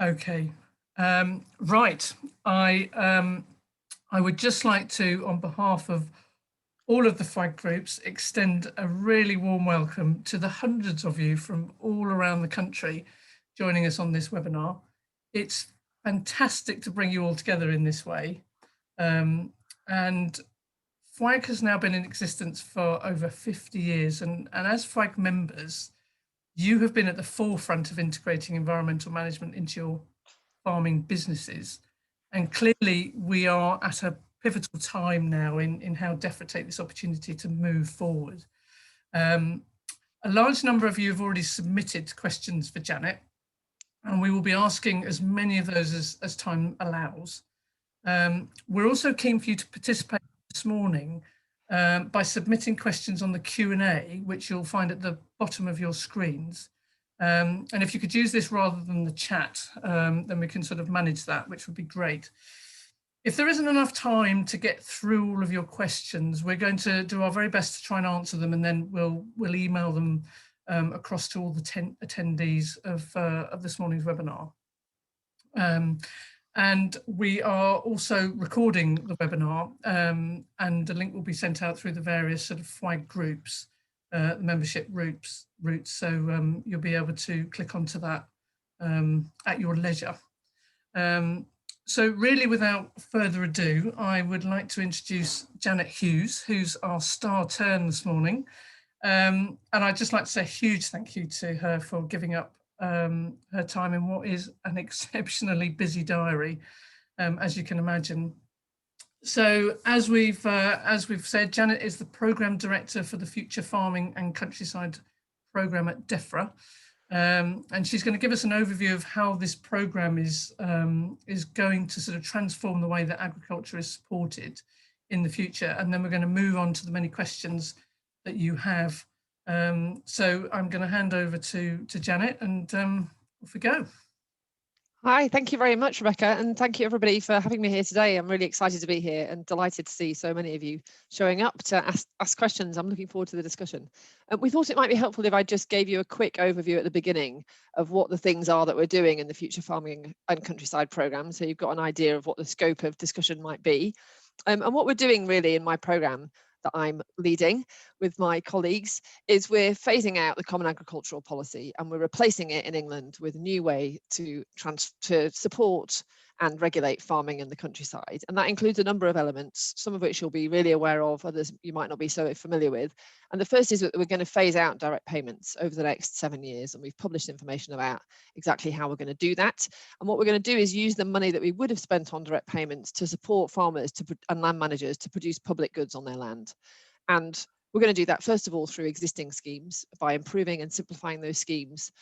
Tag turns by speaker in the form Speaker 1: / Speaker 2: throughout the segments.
Speaker 1: Okay, right. I would just like to, on behalf of all of the FWAG groups, extend a really warm welcome to the hundreds of you from all around the country joining us on this webinar. It's fantastic to bring you all together in this way. And FWAG has now been in existence for over 50 years. And as FWAG members, you have been at the forefront of integrating environmental management into your farming businesses. And clearly we are at a pivotal time now in how Defra take this opportunity to move forward. A large number of you have already submitted questions for Janet, and we will be asking as many of those as time allows. We're also keen for you to participate this morning by submitting questions on the Q&A, which you'll find at the bottom of your screens. And if you could use this rather than the chat, then we can sort of manage that, which would be great. If there isn't enough time to get through all of your questions, we're going to do our very best to try and answer them, and then we'll email them across to all the attendees of this morning's webinar. And we are also recording the webinar, and the link will be sent out through the various sort of FWAG groups, the membership routes. So you'll be able to click onto that at your leisure. So really, without further ado, I would like to introduce Janet Hughes, who's our star turn this morning. And I'd just like to say a huge thank you to her for giving up her time in what is an exceptionally busy diary, as you can imagine. So as we've said, Janet is the Programme Director for the Future Farming and Countryside Programme at Defra. And she's going to give us an overview of how this programme is going to sort of transform the way that agriculture is supported in the future. And then we're going to move on to the many questions that you have. So I'm going to hand over to Janet, and off we go.
Speaker 2: Hi, thank you very much, Rebecca, and thank you everybody for having me here today. I'm really excited to be here and delighted to see so many of you showing up to ask questions. I'm looking forward to the discussion. We thought it might be helpful if I just gave you a quick overview at the beginning of what the things are that we're doing in the Future Farming and Countryside programme, so you've got an idea of what the scope of discussion might be. And what we're doing really in my programme that I'm leading with my colleagues is we're phasing out the Common Agricultural Policy, and we're replacing it in England with a new way to support and regulate farming in the countryside. And that includes a number of elements, some of which you'll be really aware of, others you might not be so familiar with. And the first is that we're going to phase out direct payments over the next 7 years, and we've published information about exactly how we're going to do that. And what we're going to do is use the money that we would have spent on direct payments to support farmers and land managers to produce public goods on their land. And we're going to do that, first of all, through existing schemes by improving and simplifying those schemes.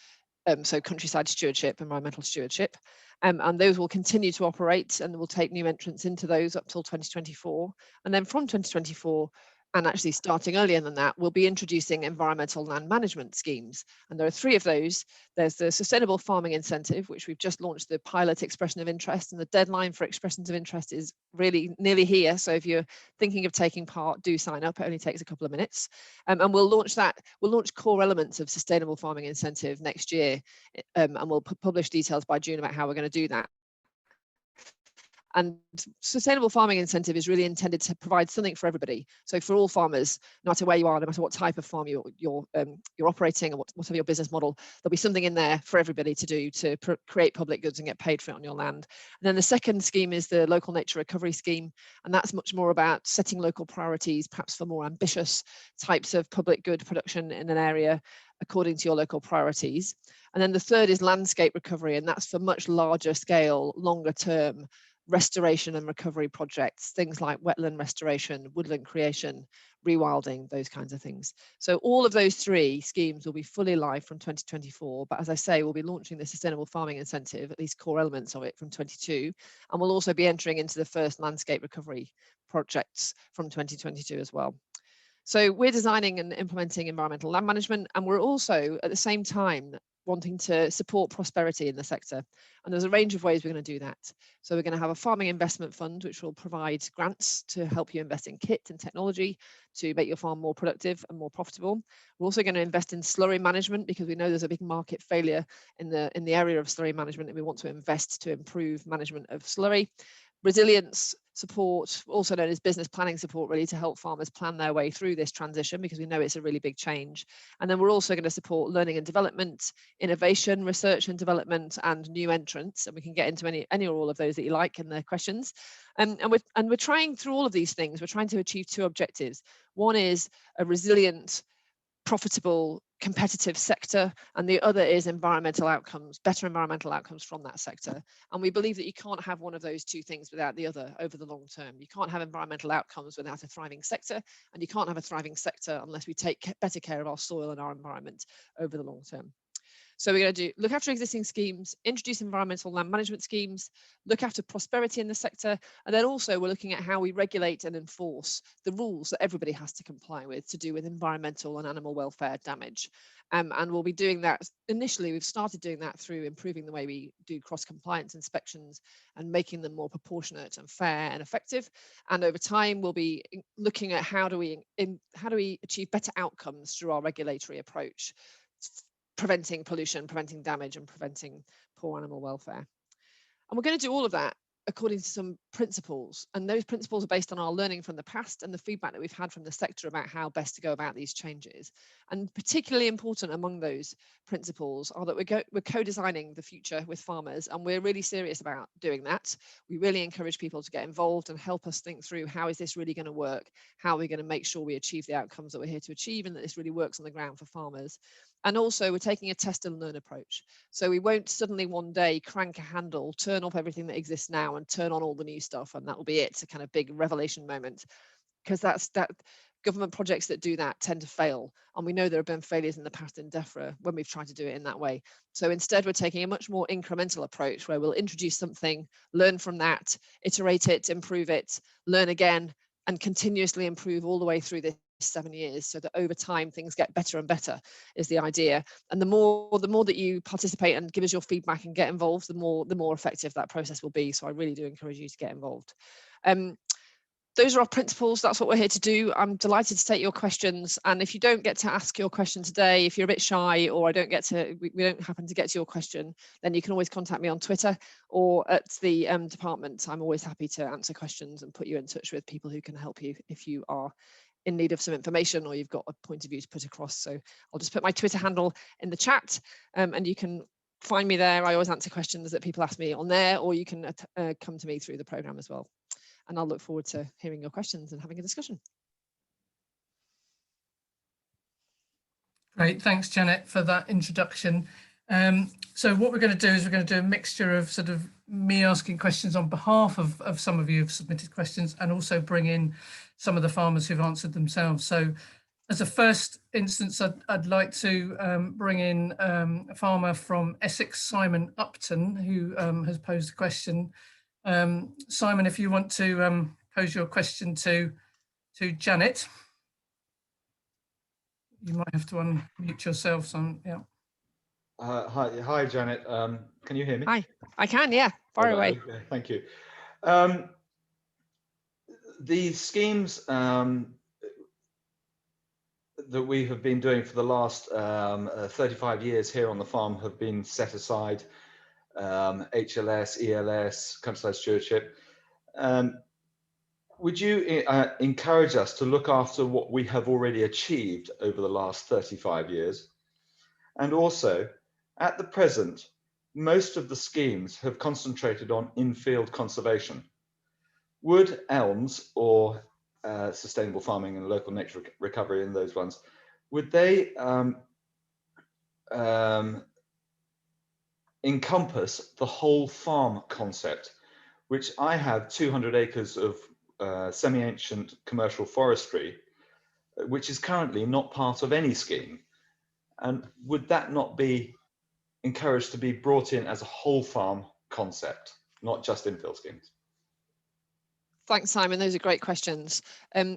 Speaker 2: So countryside stewardship, environmental stewardship, and those will continue to operate, and we'll take new entrants into those up till 2024. And then from 2024, and actually starting earlier than that, we'll be introducing environmental land management schemes. And there are 3 of those. There's the Sustainable Farming Incentive, which we've just launched the pilot expression of interest, and the deadline for expressions of interest is really nearly here. So if you're thinking of taking part, do sign up. It only takes a couple of minutes. And we'll launch that. We'll launch core elements of Sustainable Farming Incentive next year, and we'll publish details by June about how we're going to do that. And Sustainable Farming Incentive is really intended to provide something for everybody. So for all farmers, no matter where you are, no matter what type of farm you're operating, or whatever your business model, there'll be something in there for everybody to do to create public goods and get paid for it on your land. And then the second scheme is the Local Nature Recovery Scheme, and that's much more about setting local priorities, perhaps for more ambitious types of public good production in an area according to your local priorities. And then the third is landscape recovery, and that's for much larger scale, longer term restoration and recovery projects, things like wetland restoration, woodland creation, rewilding, those kinds of things. So all of those 3 schemes will be fully live from 2024, but as I say, we'll be launching the Sustainable Farming Incentive, at least core elements of it, from 22, and we'll also be entering into the first landscape recovery projects from 2022 as well. So we're designing and implementing environmental land management, and we're also at the same time wanting to support prosperity in the sector. And there's a range of ways we're going to do that. So we're going to have a farming investment fund, which will provide grants to help you invest in kit and technology to make your farm more productive and more profitable. We're also going to invest in slurry management, because we know there's a big market failure in the area of slurry management, and we want to invest to improve management of slurry. Resilience support, also known as business planning support, really to help farmers plan their way through this transition, because we know it's a really big change. And then we're also going to support learning and development, innovation, research and development, and new entrants. And we can get into any or all of those that you like in the questions. And we're trying, through all of these things, we're trying to achieve two objectives. One is a resilient, profitable, competitive sector, and the other is environmental outcomes, better environmental outcomes from that sector. And we believe that you can't have one of those two things without the other over the long term. You can't have environmental outcomes without a thriving sector, and you can't have a thriving sector unless we take better care of our soil and our environment over the long term. So we're going to look after existing schemes, introduce environmental land management schemes, look after prosperity in the sector, and then also we're looking at how we regulate and enforce the rules that everybody has to comply with to do with environmental and animal welfare damage. And we'll be doing that. Initially, we've started doing that through improving the way we do cross-compliance inspections and making them more proportionate and fair and effective. And over time, we'll be looking at how do we achieve better outcomes through our regulatory approach, preventing pollution, preventing damage, and preventing poor animal welfare. And we're going to do all of that according to some principles. And those principles are based on our learning from the past and the feedback that we've had from the sector about how best to go about these changes. And particularly important among those principles are that we're co-designing the future with farmers, and we're really serious about doing that. We really encourage people to get involved and help us think through, how is this really going to work? How are we going to make sure we achieve the outcomes that we're here to achieve, and that this really works on the ground for farmers? And also, we're taking a test and learn approach. So we won't suddenly one day crank a handle, turn off everything that exists now and turn on all the new stuff, and that will be it. It's a kind of big revelation moment, because that government projects that do that tend to fail. And we know there have been failures in the past in Defra when we've tried to do it in that way. So instead, we're taking a much more incremental approach, where we'll introduce something, learn from that, iterate it, improve it, learn again, and continuously improve all the way through this 7 years, so that over time things get better and better is the idea. And the more that you participate and give us your feedback and get involved, the more effective that process will be. So I really do encourage you to get involved. Those are our principles. That's what we're here to do. I'm delighted to take your questions. And if you don't get to ask your question today, if you're a bit shy, or we don't happen to get to your question, then you can always contact me on Twitter or at the department. I'm always happy to answer questions and put you in touch with people who can help you if you are in need of some information or you've got a point of view to put across. So I'll just put my Twitter handle in the chat, and you can find me there. I always answer questions that people ask me on there, or you can come to me through the programme as well. And I'll look forward to hearing your questions and having a discussion.
Speaker 1: Great, thanks Janet for that introduction. So what we're going to do is we're going to do a mixture of sort of me asking questions on behalf of some of you who've submitted questions, and also bring in some of the farmers who've answered themselves. So as a first instance, I'd like to bring in a farmer from Essex, Simon Upton, who has posed a question. Simon, if you want to pose your question to Janet, you might have to unmute yourself. Yeah.
Speaker 3: Hi, Janet. Can you hear me?
Speaker 2: Hi, I can. Yeah, far away.
Speaker 3: Okay, thank you. The schemes that we have been doing for the last 35 years here on the farm have been set aside. HLS, ELS, countryside stewardship. Would you encourage us to look after what we have already achieved over the last 35 years? And also, at the present, most of the schemes have concentrated on in-field conservation. Would ELMS, or sustainable farming and local nature recovery in those ones, would they encompass the whole farm concept, which I have 200 acres of semi-ancient commercial forestry, which is currently not part of any scheme? And would that not be encouraged to be brought in as a whole farm concept, not just infill schemes?
Speaker 2: Thanks, Simon. Those are great questions.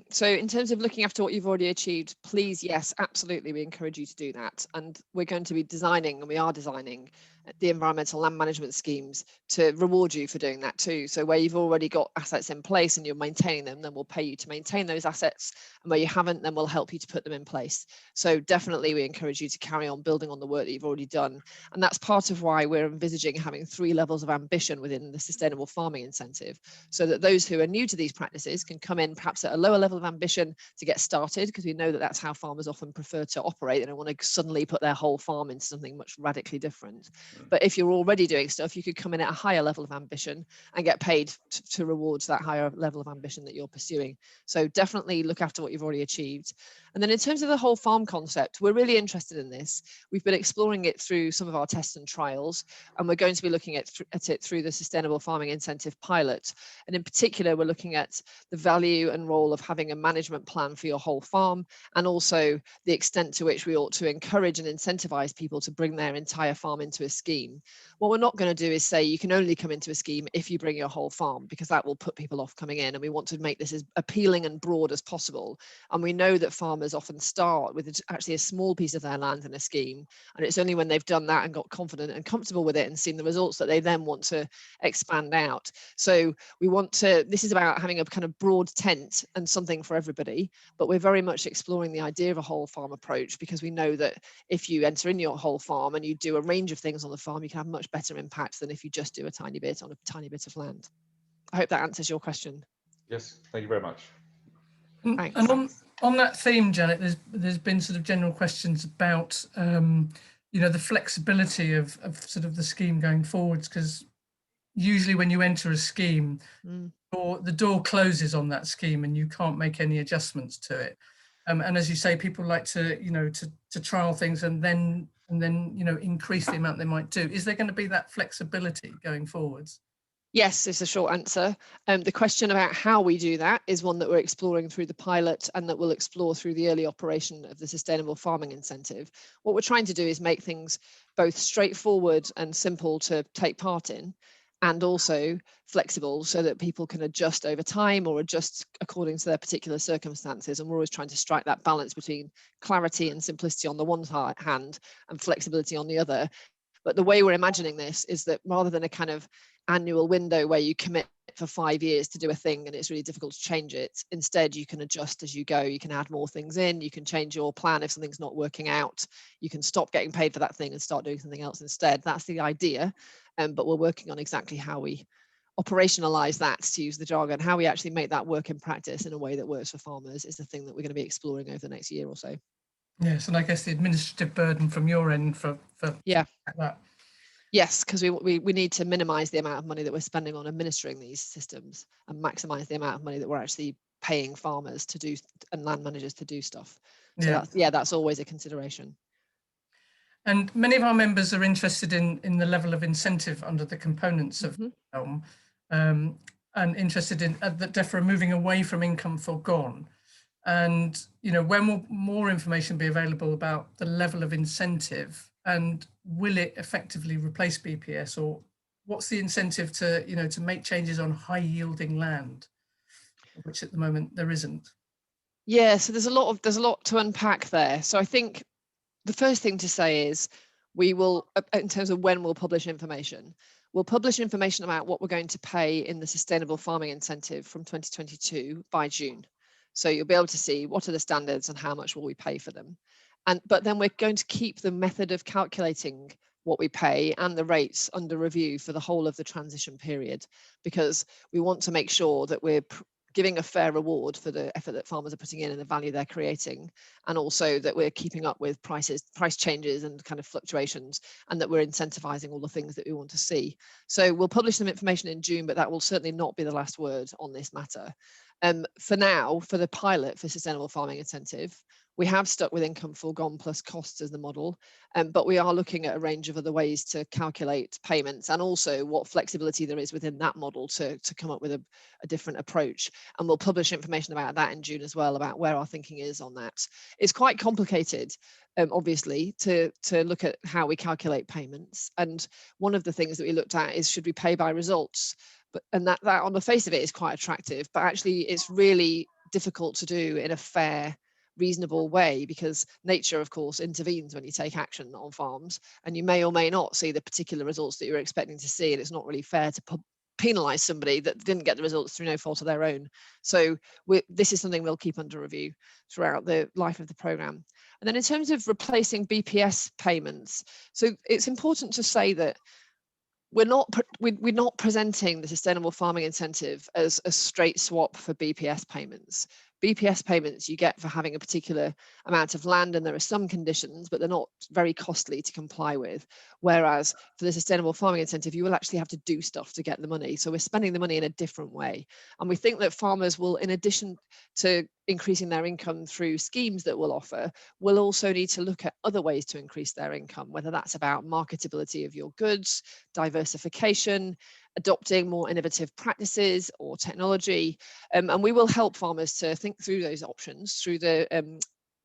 Speaker 2: So in terms of looking after what you've already achieved, please, yes, absolutely, we encourage you to do that. And we're going to be designing, and we are designing, the environmental land management schemes to reward you for doing that too. So where you've already got assets in place and you're maintaining them, then we'll pay you to maintain those assets. And where you haven't, then we'll help you to put them in place. So definitely we encourage you to carry on building on the work that you've already done. And that's part of why we're envisaging having 3 levels of ambition within the sustainable farming incentive, so that those who are new to these practices can come in perhaps at a lower level of ambition to get started, because we know that that's how farmers often prefer to operate. They don't want to suddenly put their whole farm into something much radically different. But if you're already doing stuff, you could come in at a higher level of ambition and get paid to reward that higher level of ambition that you're pursuing. So definitely look after what you've already achieved. And then in terms of the whole farm concept, we're really interested in this. We've been exploring it through some of our tests and trials, and we're going to be looking at it through the Sustainable Farming Incentive pilot. And in particular, we're looking at the value and role of having a management plan for your whole farm, and also the extent to which we ought to encourage and incentivize people to bring their entire farm into a scheme. What we're not going to do is say you can only come into a scheme if you bring your whole farm, because that will put people off coming in. And we want to make this as appealing and broad as possible. And we know that farmers often start with actually a small piece of their land in a scheme. And it's only when they've done that and got confident and comfortable with it and seen the results that they then want to expand out. So we want to, this is about having a kind of broad tent and something for everybody, but we're very much exploring the idea of a whole farm approach, because we know that if you enter in your whole farm and you do a range of things on the farm, you can have much better impact than if you just do a tiny bit on a tiny bit of land. I hope that answers your question.
Speaker 3: Yes, thank you very much.
Speaker 2: Thanks.
Speaker 1: And on that theme, Janet, there's been sort of general questions about you know, the flexibility of sort of the scheme going forwards, because usually when you enter a scheme, or the door closes on that scheme and you can't make any adjustments to it. And as you say, people like to, you know, to trial things and then you know, increase the amount they might do. Is there going to be that flexibility going forwards?
Speaker 2: Yes, is the short answer. The question about how we do that is one that we're exploring through the pilot, and that we'll explore through the early operation of the Sustainable Farming Incentive. What we're trying to do is make things both straightforward and simple to take part in, and also flexible so that people can adjust over time or adjust according to their particular circumstances. And we're always trying to strike that balance between clarity and simplicity on the one hand and flexibility on the other. But the way we're imagining this is that rather than a kind of annual window where you commit for 5 years to do a thing and it's really difficult to change it, instead you can adjust as you go. You can add more things in, you can change your plan if something's not working out, you can stop getting paid for that thing and start doing something else instead. That's the idea. But we're working on exactly how we operationalize that, to use the jargon, how we actually make that work in practice in a way that works for farmers is the thing that we're going to be exploring over the next year or so.
Speaker 1: Yes, and I guess the administrative burden from your end for
Speaker 2: yeah
Speaker 1: that.
Speaker 2: Yes, because we need to minimize the amount of money that we're spending on administering these systems and maximize the amount of money that we're actually paying farmers to do and land managers to do stuff. So that's always a consideration.
Speaker 1: And many of our members are interested in the level of incentive under the components of realm, and interested in that Defra moving away from income foregone. And, you know, when will more information be available about the level of incentive, and will it effectively replace BPS, or what's the incentive to, you know, to make changes on high yielding land, which at the moment there isn't? Yeah,
Speaker 2: so there's a lot to unpack there. So I think the first thing to say is we will, in terms of when we'll publish information, we'll publish information about what we're going to pay in the Sustainable Farming Incentive from 2022 by June. So you'll be able to see what are the standards and how much will we pay for them. But then we're going to keep the method of calculating what we pay and the rates under review for the whole of the transition period, because we want to make sure that we're giving a fair reward for the effort that farmers are putting in and the value they're creating, and also that we're keeping up with price changes and kind of fluctuations, and that we're incentivizing all the things that we want to see. So we'll publish some information in June, but that will certainly not be the last word on this matter. For now, for the pilot for Sustainable Farming Incentive, we have stuck with income foregone plus costs as the model, but we are looking at a range of other ways to calculate payments, and also what flexibility there is within that model to come up with a different approach. And we'll publish information about that in June as well, about where our thinking is on that. It's quite complicated, obviously, to look at how we calculate payments. And one of the things that we looked at is, should we pay by results? and that on the face of it is quite attractive, but actually it's really difficult to do in a fair, reasonable way, because nature of course intervenes when you take action on farms, and you may or may not see the particular results that you're expecting to see, and it's not really fair to penalize somebody that didn't get the results through no fault of their own. So this is something we'll keep under review throughout the life of the program. And then in terms of replacing BPS payments, so it's important to say that we're not presenting the sustainable farming incentive as a straight swap for BPS payments. BPS payments you get for having a particular amount of land, and there are some conditions, but they're not very costly to comply with. Whereas for the sustainable farming incentive, you will actually have to do stuff to get the money. So we're spending the money in a different way. And we think that farmers will, in addition to increasing their income through schemes that we'll offer, will also need to look at other ways to increase their income, whether that's about marketability of your goods, diversification, adopting more innovative practices or technology, and we will help farmers to think through those options through the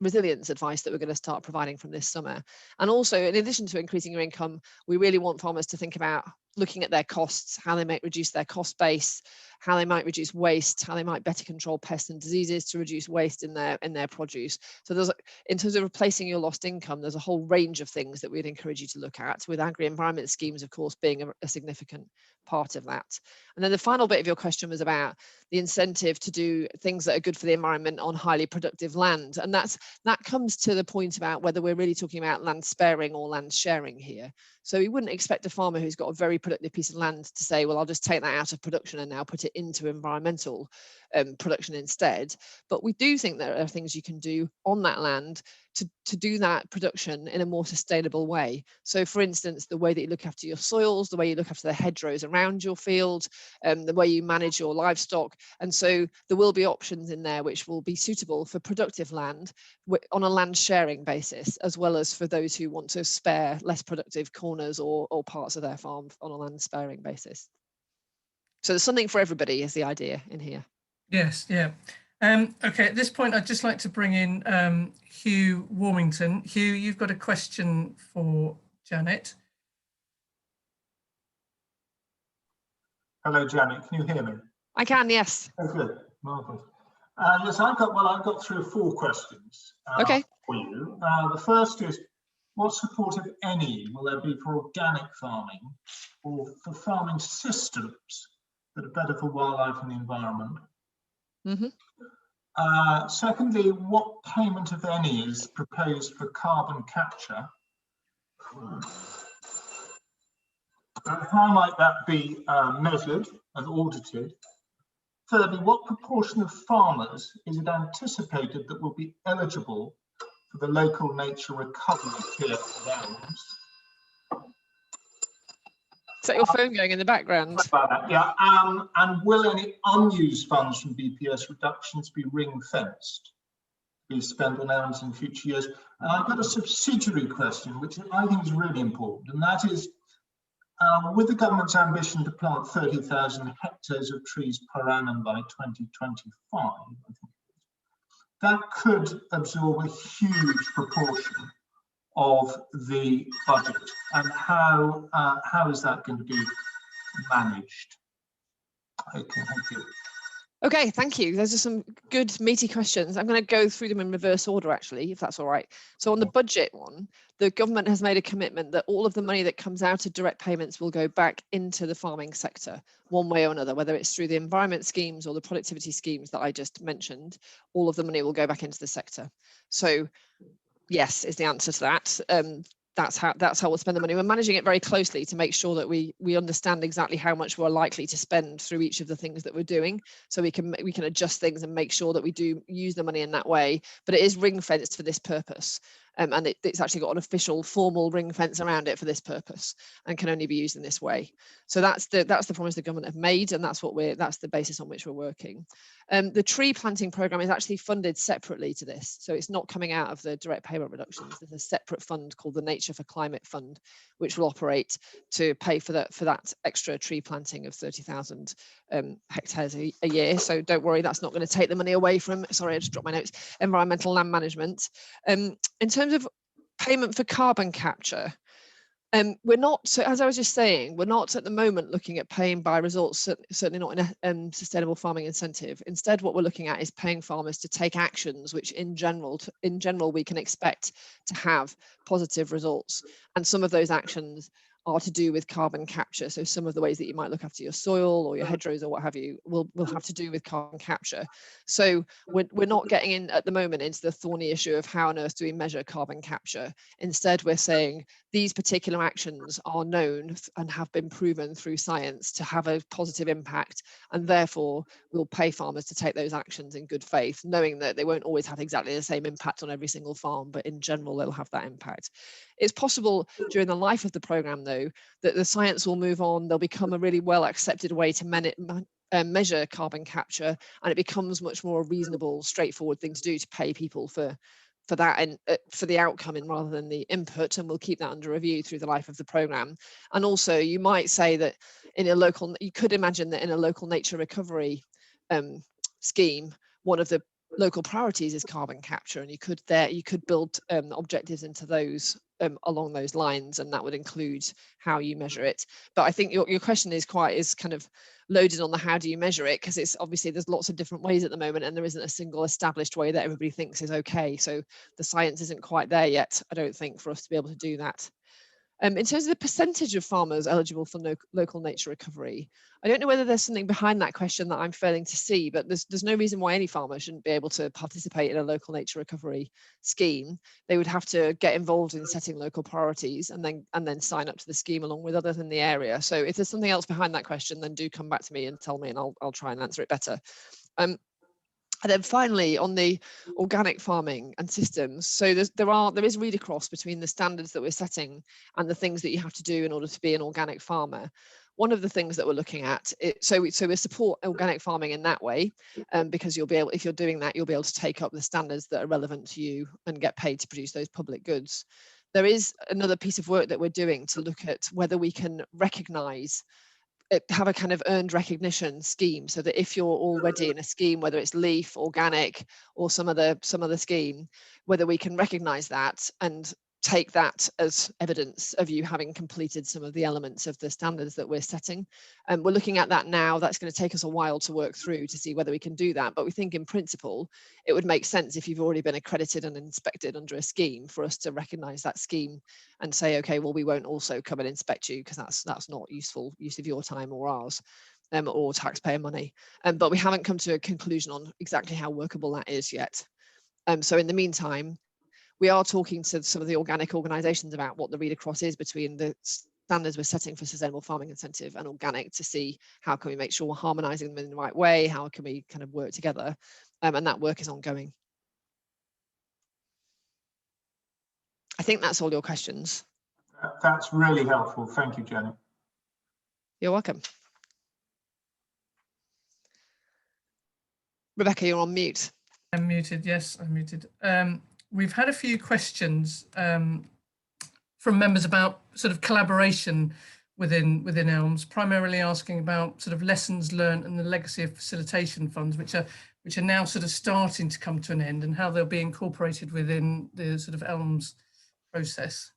Speaker 2: resilience advice that we're going to start providing from this summer. And also, in addition to increasing your income, we really want farmers to think about looking at their costs, how they might reduce their cost base, how they might reduce waste, how they might better control pests and diseases to reduce waste in their produce. So there's, in terms of replacing your lost income, there's a whole range of things that we'd encourage you to look at, with agri-environment schemes, of course, being a significant part of that. And then the final bit of your question was about the incentive to do things that are good for the environment on highly productive land. And that comes to the point about whether we're really talking about land sparing or land sharing here. So we wouldn't expect a farmer who's got a very productive piece of land to say, well, I'll just take that out of production and now put it into environmental production instead. But we do think there are things you can do on that land to do that production in a more sustainable way. So for instance, the way that you look after your soils, the way you look after the hedgerows around your field, the way you manage your livestock. And so there will be options in there which will be suitable for productive land on a land sharing basis, as well as for those who want to spare less productive corners or parts of their farm on a land sparing basis. So there's something for everybody is the idea in here.
Speaker 1: Yes, yeah. Okay, at this point, I'd just like to bring in Hugh Warmington. Hugh, you've got a question for Janet.
Speaker 4: Hello, Janet. Can you hear me?
Speaker 2: I can, yes.
Speaker 4: Oh, good. Marvelous. Yes, I've got 3 or 4 questions
Speaker 2: okay.
Speaker 4: for you. The first is, what support, if any, will there be for organic farming or for farming systems that are better for wildlife and the environment?
Speaker 2: Mm-hmm.
Speaker 4: Secondly, what payment, if any, is proposed for carbon capture? And how might that be measured and audited? Thirdly, what proportion of farmers is it anticipated that will be eligible for the local nature recovery tier allowance?
Speaker 2: Is that your phone going in the background?
Speaker 4: Yeah, and will any unused funds from BPS reductions be ring-fenced, be spent on elements in future years? And I've got a subsidiary question, which I think is really important, and that is, with the government's ambition to plant 30,000 hectares of trees per annum by 2025, I think, that could absorb a huge proportion of the budget, and how is that going to be managed? Okay, thank you.
Speaker 2: Okay, thank you. Those are some good meaty questions. I'm going to go through them in reverse order, actually, if that's all right. So on the budget one, the government has made a commitment that all of the money that comes out of direct payments will go back into the farming sector one way or another, whether it's through the environment schemes or the productivity schemes that I just mentioned. All of the money will go back into the sector. So yes, is the answer to that. That's how we'll spend the money. We're managing it very closely to make sure that we understand exactly how much we're likely to spend through each of the things that we're doing, so we can adjust things and make sure that we do use the money in that way. But it is ring fenced for this purpose, and it's actually got an official formal ring fence around it for this purpose, and can only be used in this way. So that's the promise the government have made, and that's the basis on which we're working. The tree planting program is actually funded separately to this, so it's not coming out of the direct payment reductions. There's a separate fund called the Nature for Climate Fund, which will operate to pay for that extra tree planting of 30,000 hectares a year. So don't worry, that's not going to take the money away from, sorry, I just dropped my notes, environmental land management. In terms of payment for carbon capture, We're not, so as I was just saying, we're not at the moment looking at paying by results, certainly not in a sustainable farming incentive. Instead, what we're looking at is paying farmers to take actions which in general we can expect to have positive results. And some of those actions are to do with carbon capture. So some of the ways that you might look after your soil or your hedgerows or what have you will have to do with carbon capture. So we're not getting in at the moment into the thorny issue of how on earth do we measure carbon capture. Instead, we're saying these particular actions are known and have been proven through science to have a positive impact, and therefore we'll pay farmers to take those actions in good faith, knowing that they won't always have exactly the same impact on every single farm, but in general they'll have that impact. It's possible during the life of the programme, though, that the science will move on, they'll become a really well accepted way to measure carbon capture, and it becomes much more reasonable, straightforward thing to do to pay people for that and for the outcome rather than the input, and we'll keep that under review through the life of the programme. And also you might say that you could imagine that in a local nature recovery scheme, one of the local priorities is carbon capture, and you could build objectives into those along those lines, and that would include how you measure it. But I think your question is kind of loaded on the how do you measure it, because it's obviously there's lots of different ways at the moment, and there isn't a single established way that everybody thinks is okay. So the science isn't quite there yet, I don't think, for us to be able to do that. In terms of the percentage of farmers eligible for local nature recovery, I don't know whether there's something behind that question that I'm failing to see, but there's no reason why any farmer shouldn't be able to participate in a local nature recovery scheme. They would have to get involved in setting local priorities and then sign up to the scheme along with others in the area. So if there's something else behind that question, then do come back to me and tell me, and I'll try and answer it better. And then finally, on the organic farming and systems, so there is read across between the standards that we're setting and the things that you have to do in order to be an organic farmer. One of the things that we're looking at, so we support organic farming in that way, because you'll be able, if you're doing that, you'll be able to take up the standards that are relevant to you and get paid to produce those public goods. There is another piece of work that we're doing to look at whether we can recognise, have a kind of earned recognition scheme, so that if you're already in a scheme, whether it's LEAF, organic, or some other scheme, whether we can recognise that and take that as evidence of you having completed some of the elements of the standards that we're setting. And we're looking at that now. That's going to take us a while to work through to see whether we can do that, but we think in principle it would make sense, if you've already been accredited and inspected under a scheme, for us to recognise that scheme and say, okay, well, we won't also come and inspect you because that's not useful use of your time or ours, or taxpayer money. But we haven't come to a conclusion on exactly how workable that is yet. So in the meantime, we are talking to some of the organic organisations about what the read across is between the standards we're setting for sustainable farming incentive and organic, to see how can we make sure we're harmonising them in the right way, how can we kind of work together, and that work is ongoing. I think that's all your questions.
Speaker 4: That's really helpful. Thank you, Janet.
Speaker 2: You're welcome. Rebecca, you're on mute.
Speaker 1: I'm muted, yes, I'm muted. We've had a few questions from members about sort of collaboration within ELMS, primarily asking about sort of lessons learned and the legacy of facilitation funds, which are now sort of starting to come to an end, and how they'll be incorporated within the sort of ELMS process.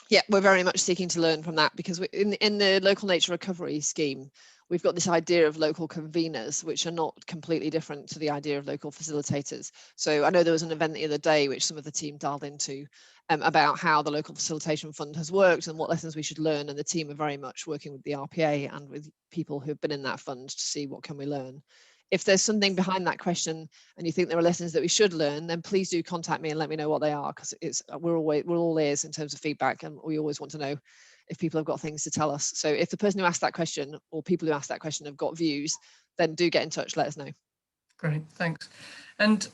Speaker 2: Yeah, we're very much seeking to learn from that, because in the local nature recovery scheme, we've got this idea of local conveners, which are not completely different to the idea of local facilitators. So I know there was an event the other day which some of the team dialed into about how the local facilitation fund has worked and what lessons we should learn, and the team are very much working with the RPA and with people who've been in that fund to see what can we learn. If there's something behind that question and you think there are lessons that we should learn, then please do contact me and let me know what they are, because we're all ears in terms of feedback, and we always want to know if people have got things to tell us. So if the person who asked that question or people who asked that question have got views, then do get in touch, let us know.
Speaker 1: Great, thanks. And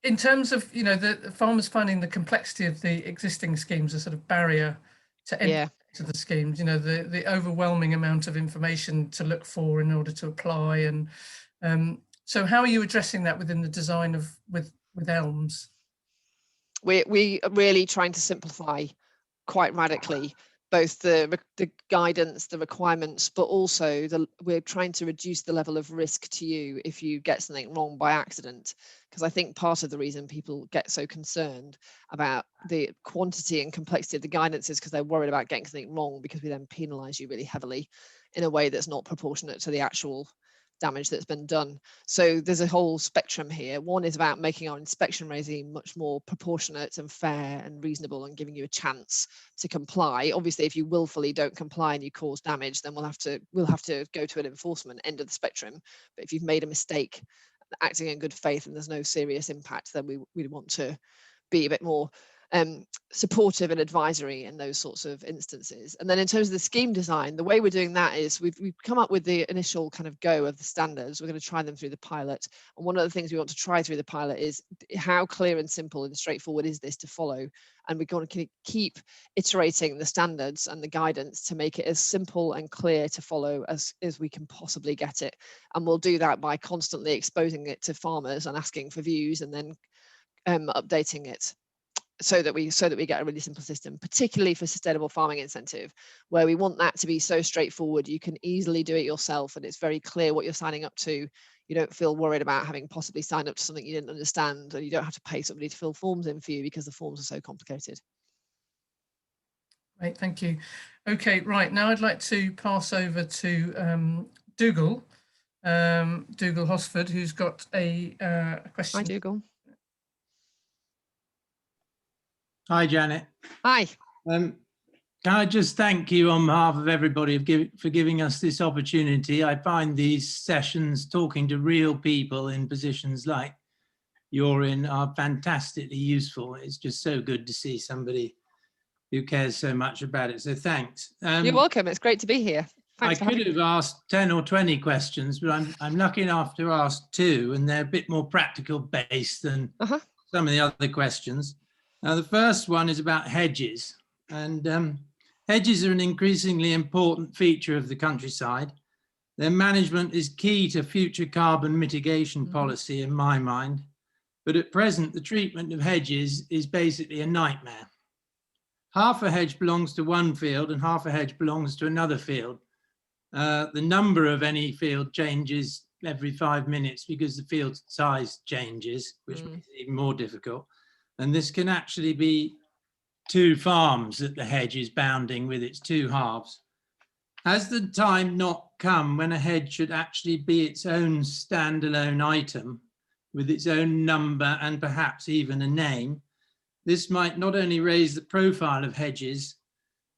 Speaker 1: in terms of, you know, the farmers finding the complexity of the existing schemes a sort of barrier to entry to the schemes, you know, the overwhelming amount of information to look for in order to apply, and so how are you addressing that within the design of with ELMS?
Speaker 2: We are really trying to simplify quite radically, both the guidance, the requirements, but also we're trying to reduce the level of risk to you if you get something wrong by accident. Because I think part of the reason people get so concerned about the quantity and complexity of the guidance is because they're worried about getting something wrong, because we then penalise you really heavily in a way that's not proportionate to the actual damage that's been done. So there's a whole spectrum here. One is about making our inspection regime much more proportionate and fair and reasonable, and giving you a chance to comply. Obviously, if you willfully don't comply and you cause damage, then we'll have to go to an enforcement end of the spectrum. But if you've made a mistake, acting in good faith, and there's no serious impact, then we want to be a bit more supportive and advisory in those sorts of instances. And then in terms of the scheme design, the way we're doing that is we've come up with the initial kind of go of the standards. We're going to try them through the pilot. And one of the things we want to try through the pilot is how clear and simple and straightforward is this to follow? And we're going to keep iterating the standards and the guidance to make it as simple and clear to follow as we can possibly get it. And we'll do that by constantly exposing it to farmers and asking for views, and then updating it, so that we get a really simple system, particularly for sustainable farming incentive, where we want that to be so straightforward you can easily do it yourself, and it's very clear what you're signing up to. You don't feel worried about having possibly signed up to something you didn't understand, and you don't have to pay somebody to fill forms in for you because the forms are so complicated.
Speaker 1: Right, thank you. Okay, right, now I'd like to pass over to Dougal Hosford, who's got a question.
Speaker 2: Hi, Dougal.
Speaker 5: Hi, Janet.
Speaker 2: Hi.
Speaker 5: Can I just thank you on behalf of everybody for giving us this opportunity. I find these sessions, talking to real people in positions like you're in, are fantastically useful. It's just so good to see somebody who cares so much about it. So thanks.
Speaker 2: You're welcome. It's great to be here. Thanks.
Speaker 5: I could have asked 10 or 20 questions, but I'm lucky enough to ask 2, and they're a bit more practical based than some of the other questions. Now, the first one is about hedges, and hedges are an increasingly important feature of the countryside. Their management is key to future carbon mitigation policy, in my mind. But at present, the treatment of hedges is basically a nightmare. Half a hedge belongs to one field and half a hedge belongs to another field. The number of any field changes every 5 minutes because the field size changes, which makes it even more difficult. And this can actually be 2 farms that the hedge is bounding with its 2 halves. Has the time not come when a hedge should actually be its own standalone item with its own number and perhaps even a name? This might not only raise the profile of hedges,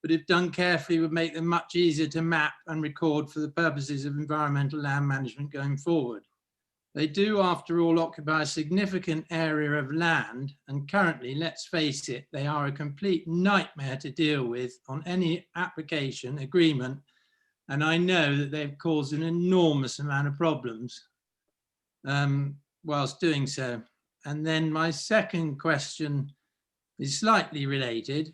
Speaker 5: but if done carefully would make them much easier to map and record for the purposes of environmental land management going forward. They do, after all, occupy a significant area of land, and currently, let's face it, they are a complete nightmare to deal with on any application, agreement, and I know that they've caused an enormous amount of problems whilst doing so. And then my second question is slightly related.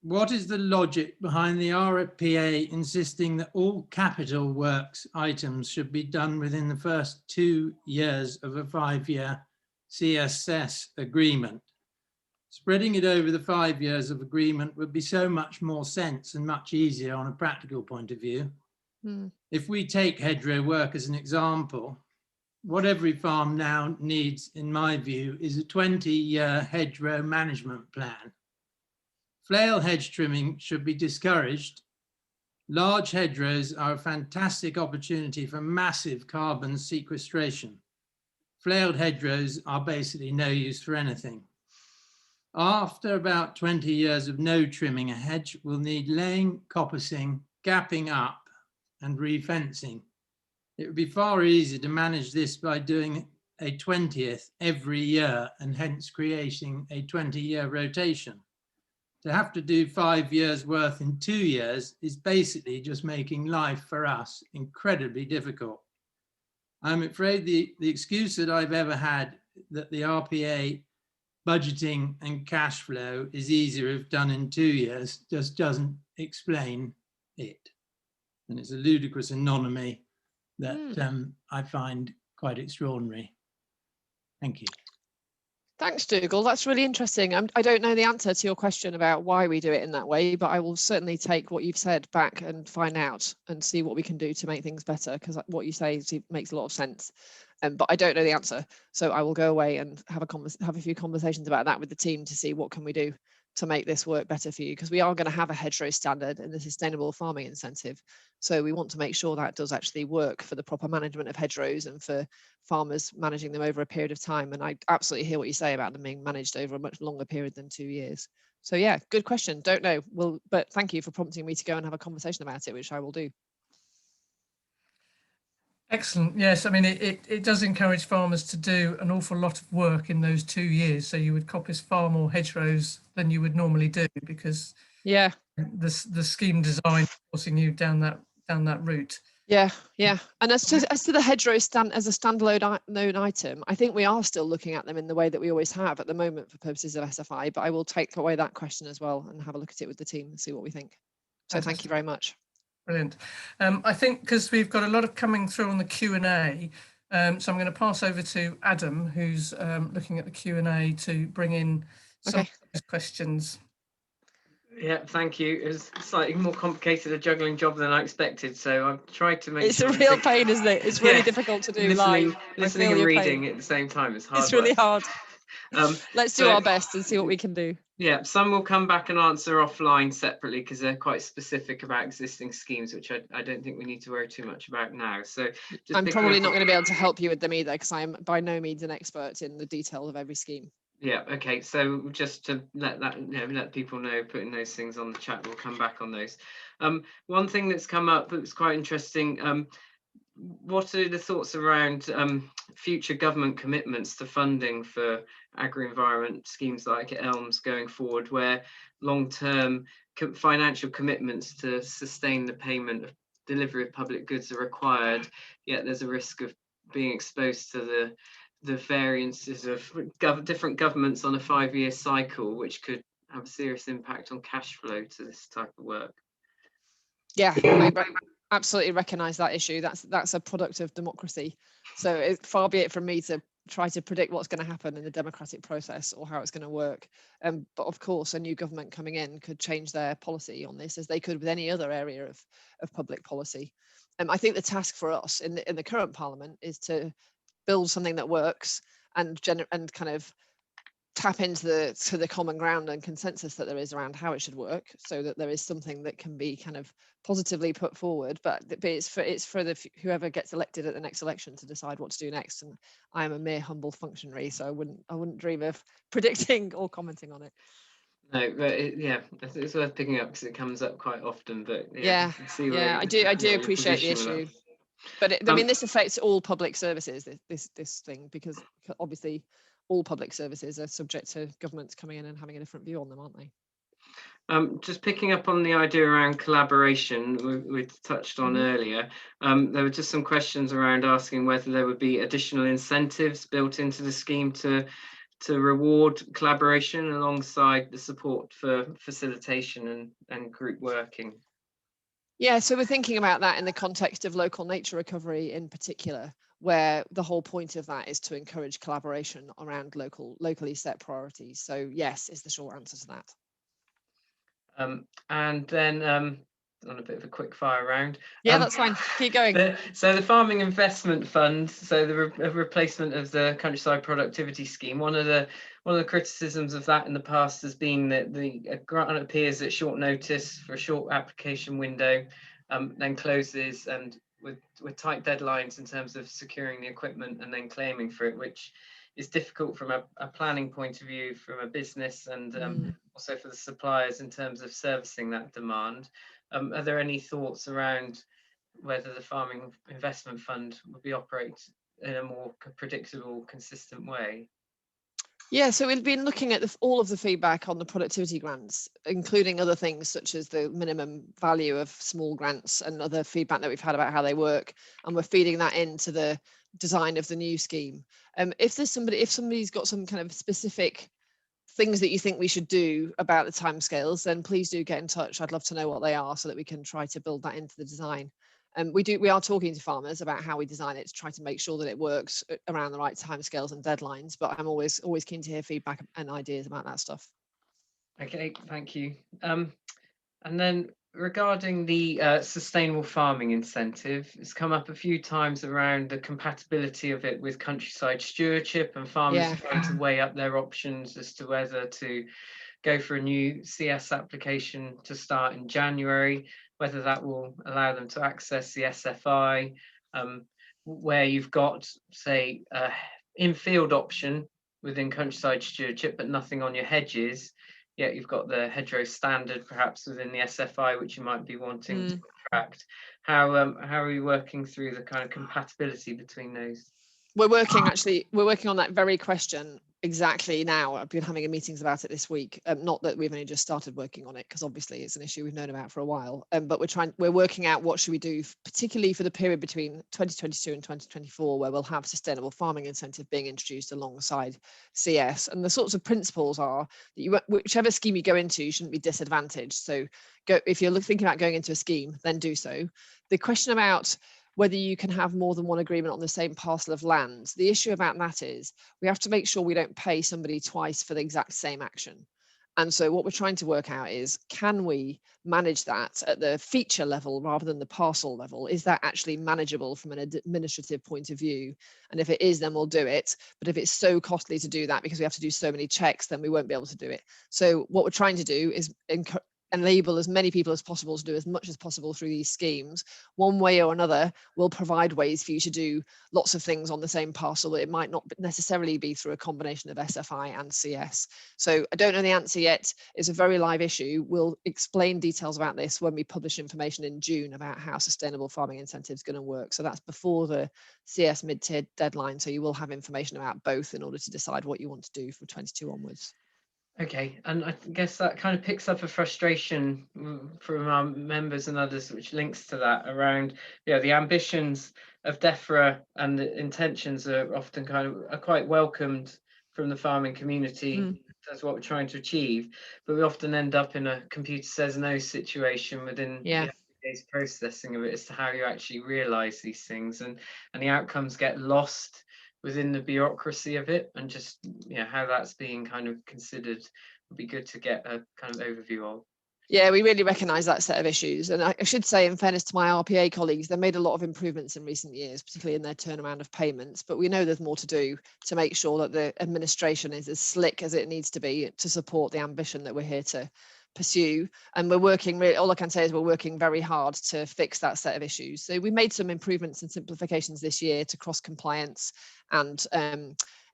Speaker 5: What is the logic behind the RPA insisting that all capital works items should be done within the first 2 years of a 5-year CSS agreement? Spreading it over the 5 years of agreement would be so much more sense and much easier on a practical point of view. If we take hedgerow work as an example, what every farm now needs, in my view, is a 20-year hedgerow management plan. Flail hedge trimming should be discouraged. Large hedgerows are a fantastic opportunity for massive carbon sequestration. Flailed hedgerows are basically no use for anything. After about 20 years of no trimming, a hedge will need laying, coppicing, gapping up, and refencing. It would be far easier to manage this by doing a 20th every year and hence creating a 20-year rotation. To have to do 5 years worth in 2 years is basically just making life for us incredibly difficult. I'm afraid the excuse that I've ever had that the RPA budgeting and cash flow is easier if done in 2 years just doesn't explain it. And it's a ludicrous anomaly that I find quite extraordinary. Thank you.
Speaker 2: Thanks, Dougal. That's really interesting. I don't know the answer to your question about why we do it in that way, but I will certainly take what you've said back and find out and see what we can do to make things better, because what you say makes a lot of sense. But I don't know the answer, so I will go away and have a few conversations about that with the team to see what can we do to make this work better for you, because we are going to have a hedgerow standard in the sustainable farming incentive. So we want to make sure that does actually work for the proper management of hedgerows and for farmers managing them over a period of time. And I absolutely hear what you say about them being managed over a much longer period than 2 years. So yeah, good question. Don't know. But thank you for prompting me to go and have a conversation about it, which I will do.
Speaker 1: Excellent. Yes, I mean, it does encourage farmers to do an awful lot of work in those 2 years. So you would coppice far more hedgerows than you would normally do, because the scheme design is forcing you down that route.
Speaker 2: Yeah. And as to the hedgerow as a standalone item, I think we are still looking at them in the way that we always have at the moment for purposes of SFI. But I will take away that question as well and have a look at it with the team and see what we think. So thank you very much.
Speaker 1: Brilliant. I think because we've got a lot of coming through on the Q&A, so I'm going to pass over to Adam, who's looking at the Q&A to bring in some of those questions.
Speaker 6: Yeah, thank you. It was slightly more complicated a juggling job than I expected, so I've tried to make
Speaker 2: it's a real pain, isn't it? It's really difficult to do live.
Speaker 6: Listening and reading at the same time is hard.
Speaker 2: It's really hard. Let's do our best and see what we can do.
Speaker 6: Yeah, some will come back and answer offline separately because they're quite specific about existing schemes, which I don't think we need to worry too much about now. So
Speaker 2: I'm probably not going to be able to help you with them either, because I'm by no means an expert in the detail of every scheme.
Speaker 6: Yeah, okay, so just to let people know, putting those things on the chat, we'll come back on those. One thing that's come up that's quite interesting, what are the thoughts around future government commitments to funding for agri-environment schemes like ELMS going forward, where long-term financial commitments to sustain the payment of delivery of public goods are required, yet there's a risk of being exposed to the variances of different governments on a 5-year cycle, which could have a serious impact on cash flow to this type of work?
Speaker 2: Yeah, I absolutely recognise that issue. That's a product of democracy. So far be it from me to try to predict what's going to happen in the democratic process or how it's going to work. But of course, a new government coming in could change their policy on this, as they could with any other area of public policy. I think the task for us in the current Parliament is to build something that works and kind of tap into the common ground and consensus that there is around how it should work, so that there is something that can be kind of positively put forward. But it's for whoever gets elected at the next election to decide what to do next. And I am a mere humble functionary, so I wouldn't dream of predicting or commenting on it.
Speaker 6: No, but it's worth picking up because it comes up quite often. But
Speaker 2: I do appreciate the issue. But I mean, this affects all public services, this thing, because obviously all public services are subject to governments coming in and having a different view on them, aren't they?
Speaker 6: Just picking up on the idea around collaboration we touched on earlier, there were just some questions around asking whether there would be additional incentives built into the scheme to reward collaboration alongside the support for facilitation and group working.
Speaker 2: Yeah, so we're thinking about that in the context of local nature recovery in particular, where the whole point of that is to encourage collaboration around locally set priorities. So yes, is the short answer to that.
Speaker 6: And then on a bit of a quick fire round.
Speaker 2: Yeah, that's fine. Keep going.
Speaker 6: So the Farming Investment Fund, so the replacement of the Countryside Productivity Scheme. One of the criticisms of that in the past has been that the grant appears at short notice for a short application window, then closes, and with tight deadlines in terms of securing the equipment and then claiming for it, which is difficult from a planning point of view, from a business, and also for the suppliers in terms of servicing that demand. Are there any thoughts around whether the Farming Investment Fund would be operated in a more predictable, consistent way?
Speaker 2: Yeah, so we've been looking at all of the feedback on the productivity grants, including other things such as the minimum value of small grants and other feedback that we've had about how they work, and we're feeding that into the design of the new scheme. If somebody's got some kind of specific things that you think we should do about the timescales, then please do get in touch. I'd love to know what they are so that we can try to build that into the design. We are talking to farmers about how we design it to try to make sure that it works around the right timescales and deadlines. But I'm always keen to hear feedback and ideas about that stuff.
Speaker 6: Okay, thank you. And then regarding the sustainable farming incentive, it's come up a few times around the compatibility of it with countryside stewardship and farmers trying to weigh up their options as to whether to go for a new CS application to start in January, whether that will allow them to access the SFI, where you've got, say, in-field option within countryside stewardship, but nothing on your hedges. Yet you've got the hedgerow standard perhaps within the SFI, which you might be wanting to attract. How are we working through the kind of compatibility between those?
Speaker 2: We're working on that very question exactly now. I've been having meetings about it this week. Not that we've only just started working on it, because obviously it's an issue we've known about for a while. But we're working out what should we do, particularly for the period between 2022 and 2024, where we'll have sustainable farming incentive being introduced alongside CS. And the sorts of principles are that whichever scheme you go into, you shouldn't be disadvantaged. So if you're thinking about going into a scheme, then do so. The question about whether you can have more than one agreement on the same parcel of land. The issue about that is we have to make sure we don't pay somebody twice for the exact same action. And so what we're trying to work out is, can we manage that at the feature level rather than the parcel level? Is that actually manageable from an administrative point of view? And if it is, then we'll do it. But if it's so costly to do that because we have to do so many checks, then we won't be able to do it. So what we're trying to do is enable as many people as possible to do as much as possible through these schemes. One way or another will provide ways for you to do lots of things on the same parcel. It might not necessarily be through a combination of SFI and CS. So I don't know the answer yet. It's a very live issue. We'll explain details about this when we publish information in June about how sustainable farming incentive is going to work. So that's before the CS mid-tier deadline. So you will have information about both in order to decide what you want to do from 22 onwards.
Speaker 6: Okay, and I guess that kind of picks up a frustration from our members and others, which links to that around, the ambitions of Defra and the intentions are often are quite welcomed from the farming community. That's what we're trying to achieve, but we often end up in a computer says no situation within the FWAG's processing of it as to how you actually realise these things, and the outcomes get lost within the bureaucracy of it, and just how that's being kind of considered would be good to get a kind of overview of.
Speaker 2: Yeah, we really recognise that set of issues. And I should say, in fairness to my RPA colleagues, they made a lot of improvements in recent years, particularly in their turnaround of payments. But we know there's more to do to make sure that the administration is as slick as it needs to be to support the ambition that we're here to pursue. And we're working, all I can say is we're working very hard to fix that set of issues. So we made some improvements and simplifications this year to cross compliance and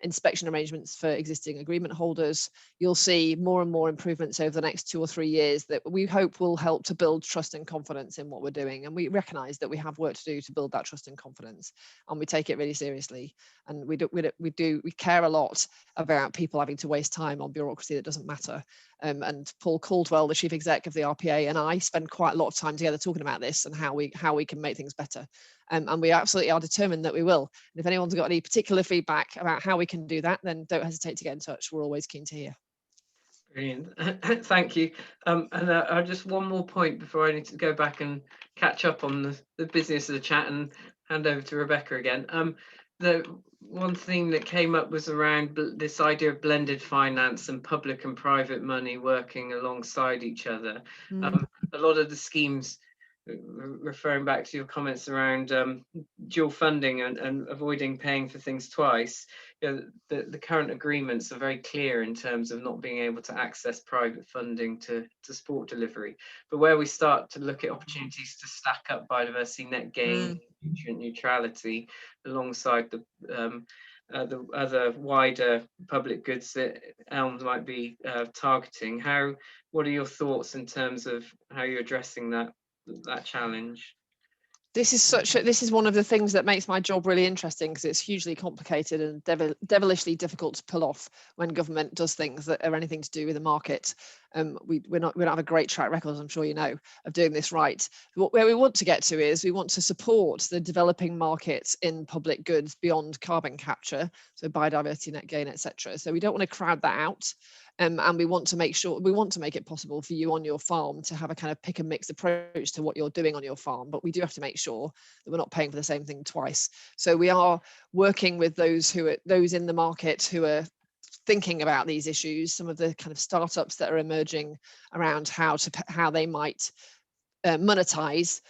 Speaker 2: inspection arrangements for existing agreement holders. You'll see more and more improvements over the next 2 or 3 years that we hope will help to build trust and confidence in what we're doing. And we recognise that we have work to do to build that trust and confidence, and we take it really seriously. And we care a lot about people having to waste time on bureaucracy that doesn't matter. And Paul Caldwell, the chief exec of the RPA, and I spend quite a lot of time together talking about this and how we can make things better. And we absolutely are determined that we will. And if anyone's got any particular feedback about how we can do that, then don't hesitate to get in touch. We're always keen to hear.
Speaker 6: Brilliant. Thank you. And just one more point before I need to go back and catch up on the business of the chat and hand over to Rebecca again. The one thing that came up was around this idea of blended finance and public and private money working alongside each other. A lot of the schemes, referring back to your comments around dual funding and avoiding paying for things twice, the current agreements are very clear in terms of not being able to access private funding to sport delivery. But where we start to look at opportunities to stack up biodiversity net gain, nutrient neutrality, alongside the other wider public goods that ELMS might be targeting, what are your thoughts in terms of how you're addressing that challenge?
Speaker 2: This is one of the things that makes my job really interesting, because it's hugely complicated and devilishly difficult to pull off when government does things that are anything to do with the market. We don't have a great track record, as I'm sure you know, of doing this right. Where we want to get to is we want to support the developing markets in public goods beyond carbon capture, so biodiversity, net gain, etc. So we don't want to crowd that out. And we want to make it possible for you on your farm to have a kind of pick and mix approach to what you're doing on your farm, but we do have to make sure that we're not paying for the same thing twice. So we are working with those in the market who are thinking about these issues, some of the kind of startups that are emerging around how they might monetize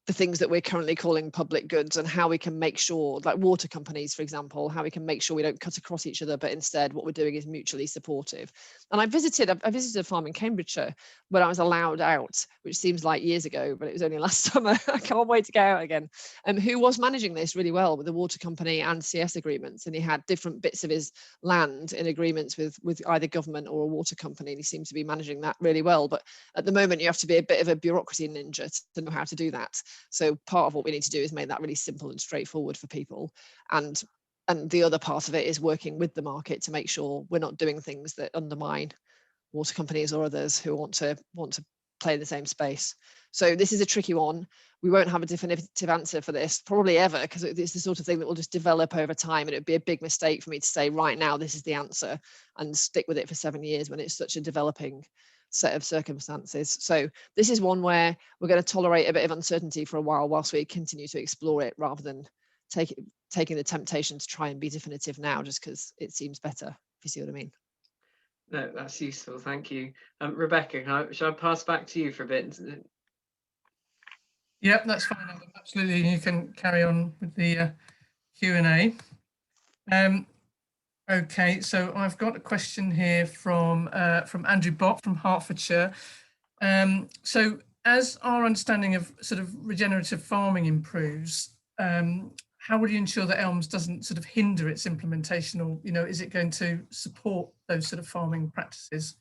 Speaker 2: the things that we're currently calling public goods, and how we can make sure, like water companies, for example, how we can make sure we don't cut across each other, but instead what we're doing is mutually supportive. And I visited a farm in Cambridgeshire when I was allowed out, which seems like years ago, but it was only last summer. I can't wait to go out again. Who was managing this really well with the water company and CS agreements, and he had different bits of his land in agreements with either government or a water company, and he seemed to be managing that really well. But at the moment, you have to be a bit of a bureaucracy ninja to know how to do that. So part of what we need to do is make that really simple and straightforward for people. And the other part of it is working with the market to make sure we're not doing things that undermine water companies or others who want to play in the same space. So this is a tricky one. We won't have a definitive answer for this probably ever, because it's the sort of thing that will just develop over time, and it'd be a big mistake for me to say right now this is the answer and stick with it for 7 years when it's such a developing set of circumstances. So this is one where we're going to tolerate a bit of uncertainty for a while whilst we continue to explore it, rather than taking the temptation to try and be definitive now just because it seems better, if you see what I mean.
Speaker 6: No, that's useful, thank you. Rebecca, shall I pass back to you for a bit?
Speaker 1: Yep, that's fine, Adam. Absolutely, you can carry on with the Q&A. Okay, so I've got a question here from Andrew Bott from Hertfordshire. So as our understanding of sort of regenerative farming improves, how would you ensure that ELMS doesn't sort of hinder its implementation, or, you know, is it going to support those sort of farming practices?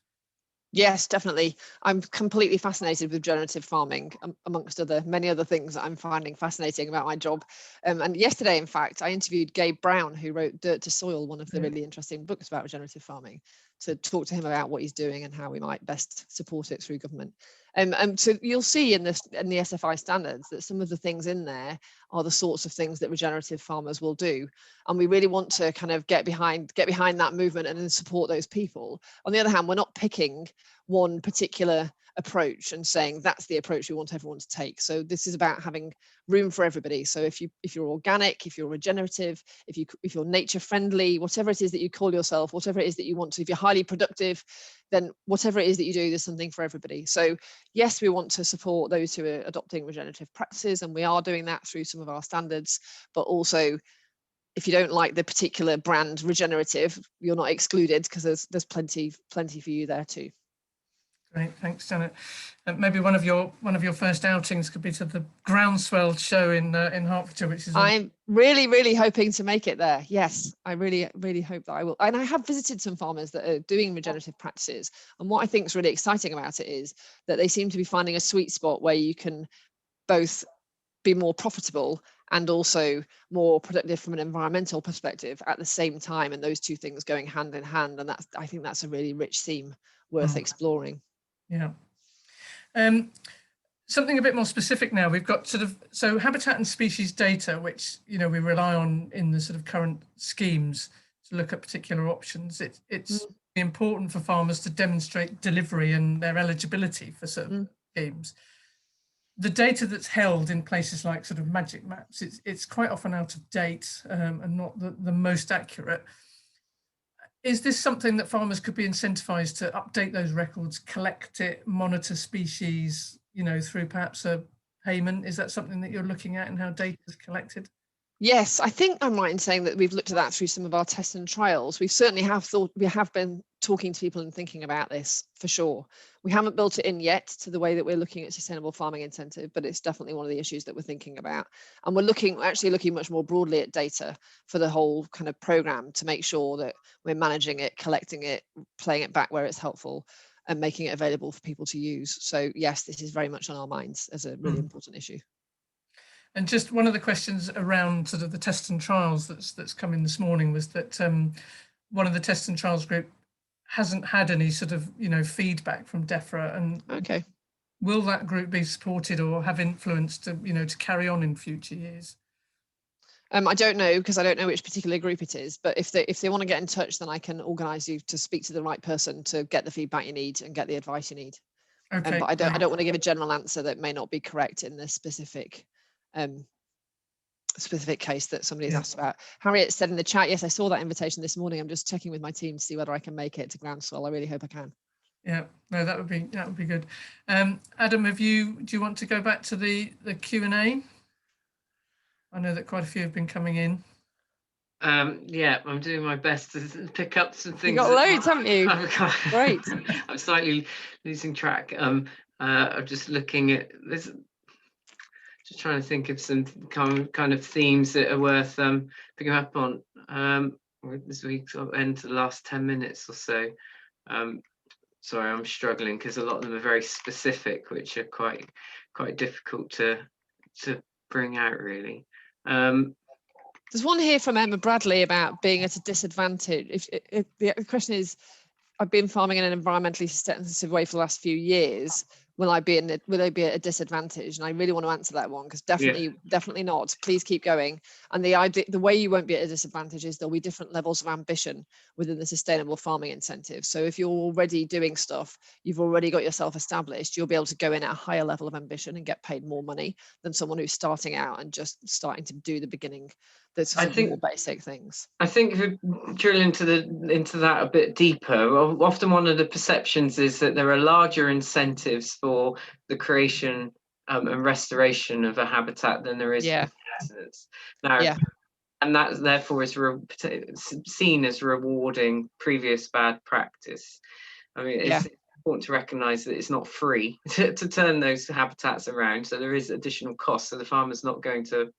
Speaker 2: Yes, definitely. I'm completely fascinated with regenerative farming, amongst many other things that I'm finding fascinating about my job. And yesterday, in fact, I interviewed Gabe Brown, who wrote Dirt to Soil, one of the really interesting books about regenerative farming, to talk to him about what he's doing and how we might best support it through government. So you'll see in the SFI standards that some of the things in there are the sorts of things that regenerative farmers will do, and we really want to kind of get behind that movement and then support those people. On the other hand, we're not picking one particular approach and saying that's the approach we want everyone to take. So this is about having room for everybody. So if you're organic, if you're regenerative, if you're nature friendly, whatever it is that you call yourself, whatever it is that you want to, if you're highly productive, then whatever it is that you do, there's something for everybody. So yes, we want to support those who are adopting regenerative practices, and we are doing that through some of our standards. But also, if you don't like the particular brand regenerative, you're not excluded, because there's plenty for you there too.
Speaker 1: Great, thanks, Janet. Maybe one of your first outings could be to the Groundswell show in Hertfordshire, which is.
Speaker 2: I'm really hoping to make it there. Yes, I really hope that I will. And I have visited some farmers that are doing regenerative practices, and what I think is really exciting about it is that they seem to be finding a sweet spot where you can both be more profitable and also more productive from an environmental perspective at the same time, and those two things going hand in hand. And I think that's a really rich theme worth exploring.
Speaker 1: Yeah. Something a bit more specific now. We've got so habitat and species data, which, you know, we rely on in the sort of current schemes to look at particular options. It's important for farmers to demonstrate delivery and their eligibility for certain schemes. The data that's held in places like sort of magic maps, it's quite often out of date and not the most accurate. Is this something that farmers could be incentivized to update those records, collect it, monitor species, you know, through perhaps a payment? Is that something that you're looking at in how data is collected?
Speaker 2: Yes, I think I'm right in saying that we've looked at that through some of our tests and trials. We certainly have been talking to people and thinking about this for sure. We haven't built it in yet to the way that we're looking at sustainable farming incentive, but it's definitely one of the issues that we're thinking about. And we're actually looking much more broadly at data for the whole kind of program to make sure that we're managing it, collecting it, playing it back where it's helpful, and making it available for people to use. So yes, this is very much on our minds as a really important issue.
Speaker 1: And just one of the questions around sort of the tests and trials that's come in this morning was that one of the tests and trials group hasn't had any sort of, feedback from Defra, and
Speaker 2: Okay.
Speaker 1: will that group be supported or have influence to, to carry on in future years?
Speaker 2: I don't know, because I don't know which particular group it is, but if they want to get in touch, then I can organise you to speak to the right person to get the feedback you need and get the advice you need.
Speaker 1: Okay.
Speaker 2: But I don't want to give a general answer that may not be correct in this specific case that somebody's asked about. Harriet said in the chat, yes, I saw that invitation this morning. I'm just checking with my team to see whether I can make it to Groundswell. I really hope I can.
Speaker 1: Yeah, no, that would be good. Adam, do you want to go back to the Q&A? I know that quite a few have been coming in.
Speaker 6: Yeah, I'm doing my best to pick up some things.
Speaker 2: You got loads, haven't you? Great.
Speaker 6: I'm slightly losing track. I'm just looking at this, just trying to think of some kind of themes that are worth picking up on. This week's end to the last 10 minutes or so. Sorry, I'm struggling because a lot of them are very specific, which are quite difficult to bring out, really.
Speaker 2: There's one here from Emma Bradley about being at a disadvantage. If the question is, I've been farming in an environmentally sensitive way for the last few years. Will I be at a disadvantage? And I really want to answer that one, because definitely not. Please keep going. And the way you won't be at a disadvantage is there'll be different levels of ambition within the sustainable farming incentive. So if you're already doing stuff, you've already got yourself established, you'll be able to go in at a higher level of ambition and get paid more money than someone who's starting out and just starting to do the beginning. That's more basic things.
Speaker 6: I think if we drill into that a bit deeper, often one of the perceptions is that there are larger incentives for the creation and restoration of a habitat than there is for maintenance. Now, and that therefore is seen as rewarding previous bad practice. I mean, it's important to recognise that it's not free to turn those habitats around. So there is additional costs. So the farmer's not going to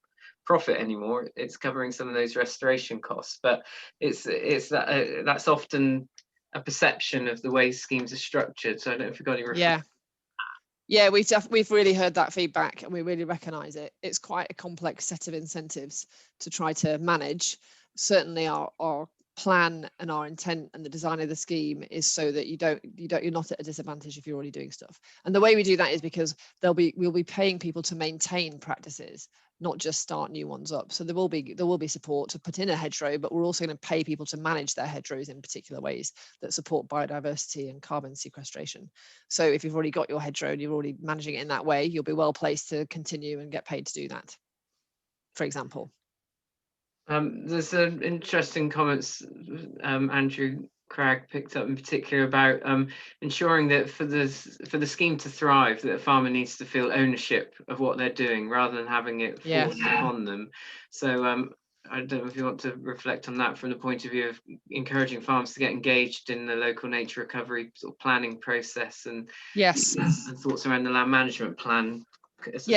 Speaker 6: profit anymore. It's covering some of those restoration costs, but that's often a perception of the way schemes are structured. So I don't know if you've got any
Speaker 2: Yeah, we've really heard that feedback, and we really recognise it. It's quite a complex set of incentives to try to manage. Certainly our plan and our intent and the design of the scheme is so that you're not at a disadvantage if you're already doing stuff. And the way we do that is because we'll be paying people to maintain practices, not just start new ones up. So there will be support to put in a hedgerow, but we're also going to pay people to manage their hedgerows in particular ways that support biodiversity and carbon sequestration. So if you've already got your hedgerow and you're already managing it in that way, you'll be well placed to continue and get paid to do that, for example.
Speaker 6: There's some interesting comments Andrew Cragg picked up in particular about ensuring that for the scheme to thrive, that a farmer needs to feel ownership of what they're doing rather than having it forced upon them. So I don't know if you want to reflect on that from the point of view of encouraging farmers to get engaged in the local nature recovery sort of planning process and thoughts around the land management plan.
Speaker 2: So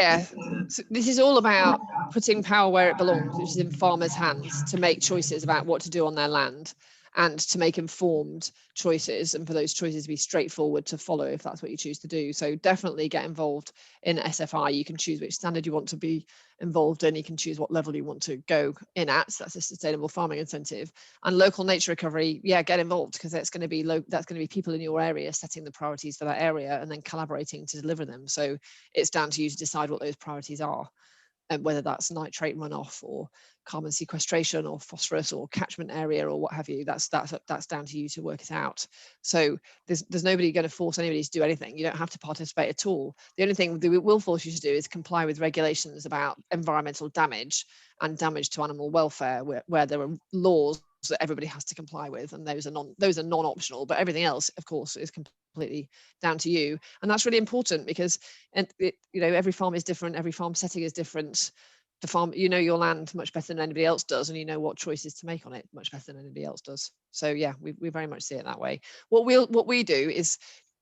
Speaker 2: this is all about putting power where it belongs, which is in farmers' hands, to make choices about what to do on their land and to make informed choices, and for those choices to be straightforward to follow if that's what you choose to do. So definitely get involved in SFI. You can choose which standard you want to be involved in. You can choose what level you want to go in at. So that's a sustainable farming incentive. And local nature recovery, get involved, because that's going to be people in your area setting the priorities for that area and then collaborating to deliver them. So it's down to you to decide what those priorities are, and whether that's nitrate runoff or carbon sequestration or phosphorus or catchment area or what have you. That's down to you to work it out. So there's nobody going to force anybody to do anything. You don't have to participate at all. The only thing that we will force you to do is comply with regulations about environmental damage and damage to animal welfare, where there are laws that everybody has to comply with, and those are non-optional, but everything else, of course, is completely down to you. And that's really important, because every farm is different, every farm setting is different. The farm, your land much better than anybody else does, and you know what choices to make on it much better than anybody else does. So we very much see it that way. What we do is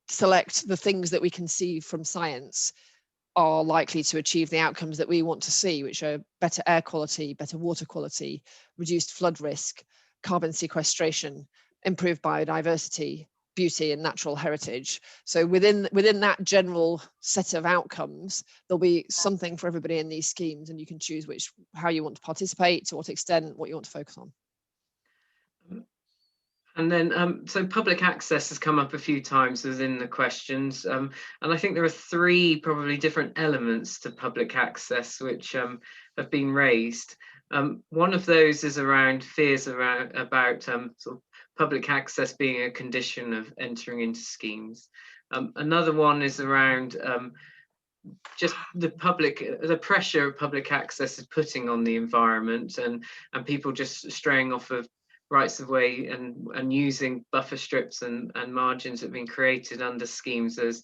Speaker 2: select the things that we can see from science are likely to achieve the outcomes that we want to see, which are better air quality, better water quality, reduced flood risk, carbon sequestration, improved biodiversity, beauty and natural heritage. So within that general set of outcomes, there'll be something for everybody in these schemes, and you can choose how you want to participate, to what extent, what you want to focus on.
Speaker 6: And then, so public access has come up a few times within the questions, and I think there are three probably different elements to public access which have been raised. One of those is around fears about sort of public access being a condition of entering into schemes. Another one is around just the pressure public access is putting on the environment, and people just straying off of rights of way and using buffer strips and margins that have been created under schemes as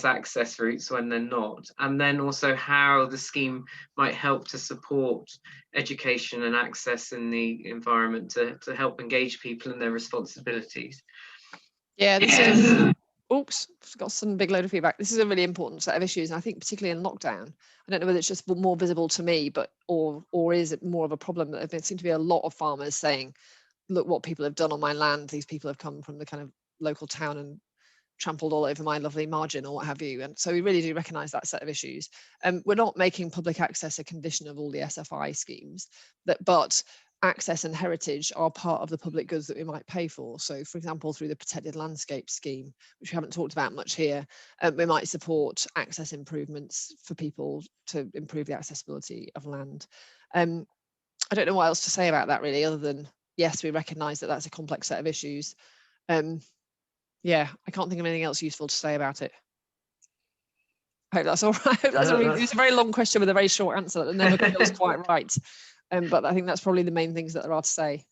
Speaker 6: access routes when they're not. And then also how the scheme might help to support education and access in the environment to help engage people in their responsibilities.
Speaker 2: Yeah, this is, oops, got some big load of feedback. This is a really important set of issues, and I think particularly in lockdown, I don't know whether it's just more visible to me, but or is it more of a problem that there seem to be a lot of farmers saying, look what people have done on my land. These people have come from the kind of local town and trampled all over my lovely margin or what have you. And so we really do recognise that set of issues. We're not making public access a condition of all the SFI schemes, but access and heritage are part of the public goods that we might pay for. So for example, through the protected landscape scheme, which we haven't talked about much here, we might support access improvements for people to improve the accessibility of land. I don't know what else to say about that really, other than yes, we recognise that that's a complex set of issues. Yeah, I can't think of anything else useful to say about it. I hope that's all right. It was a very long question with a very short answer that never feels quite right. But I think that's probably the main things that there are to say.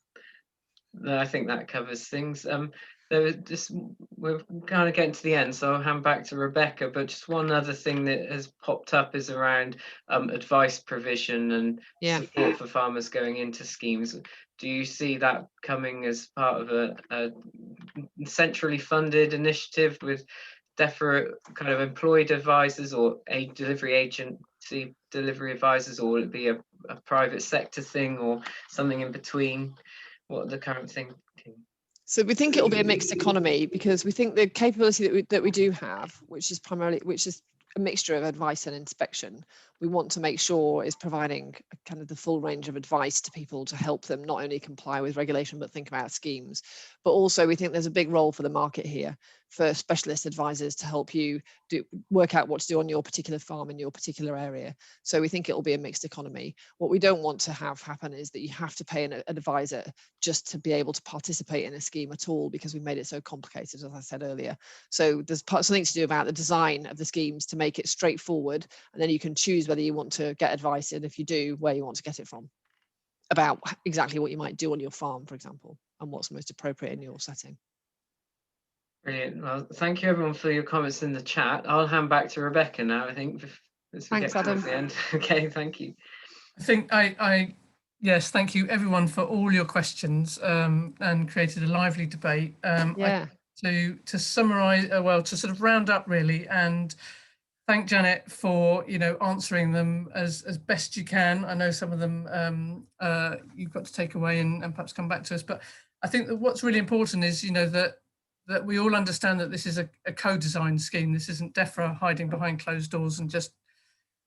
Speaker 6: No, I think that covers things. We're kind of getting to the end, so I'll hand back to Rebecca. But just one other thing that has popped up is around advice provision and support for farmers going into schemes. Do you see that coming as part of a centrally funded initiative with Defra kind of employed advisors or a delivery agency delivery advisors, or will it be a private sector thing or something in between? What are the current thinking?
Speaker 2: So we think it will be a mixed economy, because we think the capability that we do have, which is a mixture of advice and inspection, we want to make sure is providing kind of the full range of advice to people to help them not only comply with regulation but think about schemes. But also we think there's a big role for the market here, for specialist advisors to help you work out what to do on your particular farm in your particular area. So we think it will be a mixed economy. What we don't want to have happen is that you have to pay an advisor just to be able to participate in a scheme at all, because we've made it so complicated, as I said earlier. So there's something to do about the design of the schemes to make it straightforward, and then you can choose whether you want to get advice, and if you do, where you want to get it from, about exactly what you might do on your farm, for example, and what's most appropriate in your setting. Brilliant.
Speaker 6: Well, thank you everyone for your comments in the chat. I'll hand back to Rebecca now, I think.
Speaker 2: Thanks, Adam.
Speaker 6: The end. Okay, thank you.
Speaker 1: I think yes, thank you everyone for all your questions, and created a lively debate. To summarise, to sort of round up really, and thank Janet for answering them as best you can. I know some of them you've got to take away and perhaps come back to us, but I think that what's really important is that we all understand that this is a co-designed scheme. This isn't Defra hiding behind closed doors and just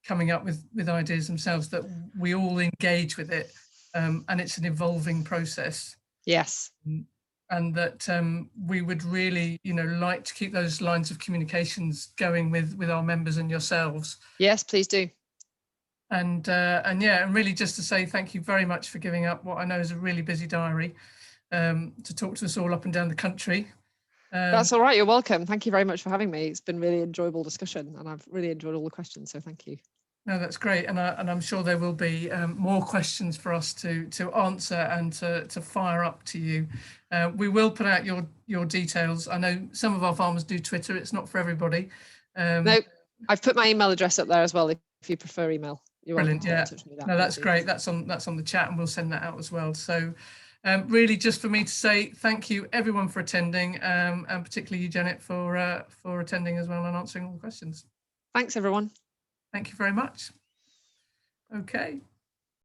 Speaker 1: coming up with ideas themselves, that we all engage with it, and it's an evolving process.
Speaker 2: Yes.
Speaker 1: And that we would really, like to keep those lines of communications going with our members and yourselves.
Speaker 2: Yes, please do.
Speaker 1: And really just to say thank you very much for giving up what I know is a really busy diary to talk to us all up and down the country.
Speaker 2: That's all right. You're welcome. Thank you very much for having me. It's been really enjoyable discussion, and I've really enjoyed all the questions. So thank you.
Speaker 1: No, that's great, and I'm sure there will be more questions for us to answer and to fire up to you. We will put out your details. I know some of our farmers do Twitter. It's not for everybody.
Speaker 2: No, I've put my email address up there as well. If you prefer email, you're
Speaker 1: brilliant.
Speaker 2: welcome to touch me.
Speaker 1: No, that's great. That's on the chat, and we'll send that out as well. So. Really, just for me to say thank you everyone for attending, and particularly you, Janet, for attending as well and answering all the questions.
Speaker 2: Thanks, everyone.
Speaker 1: Thank you very much. Okay.